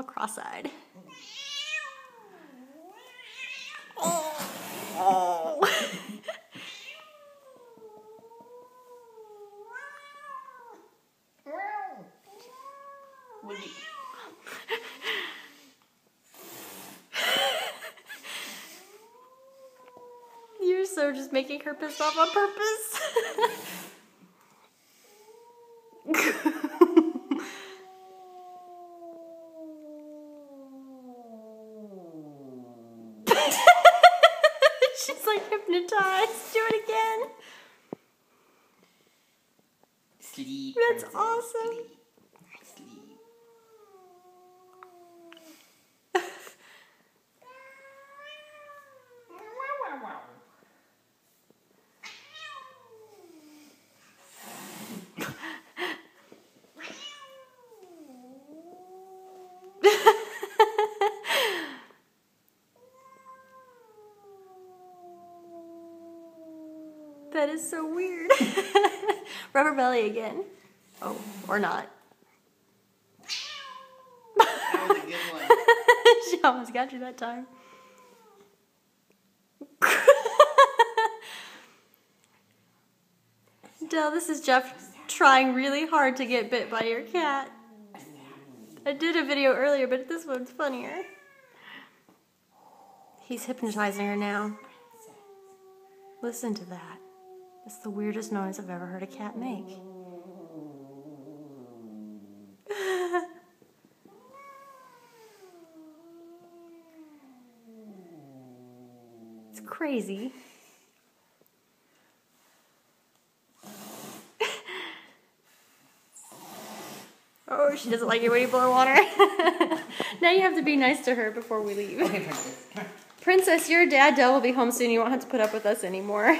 all cross-eyed. You're so just making her pissed off on purpose. She's like hypnotized. Do it again. Sleep. That's awesome. Sleep. Sleep. That is so weird. Rubber belly again. Oh, or not. That was a good one. She almost got you that time. Dell, this is Jeff trying really hard to get bit by your cat. I did a video earlier, but this one's funnier. He's hypnotizing her now. Listen to that. It's the weirdest noise I've ever heard a cat make. It's crazy. Oh, she doesn't like it when you blow water. Now you have to be nice to her before we leave. Okay, Princess. Princess, your dad, Dell, will be home soon. You won't have to put up with us anymore.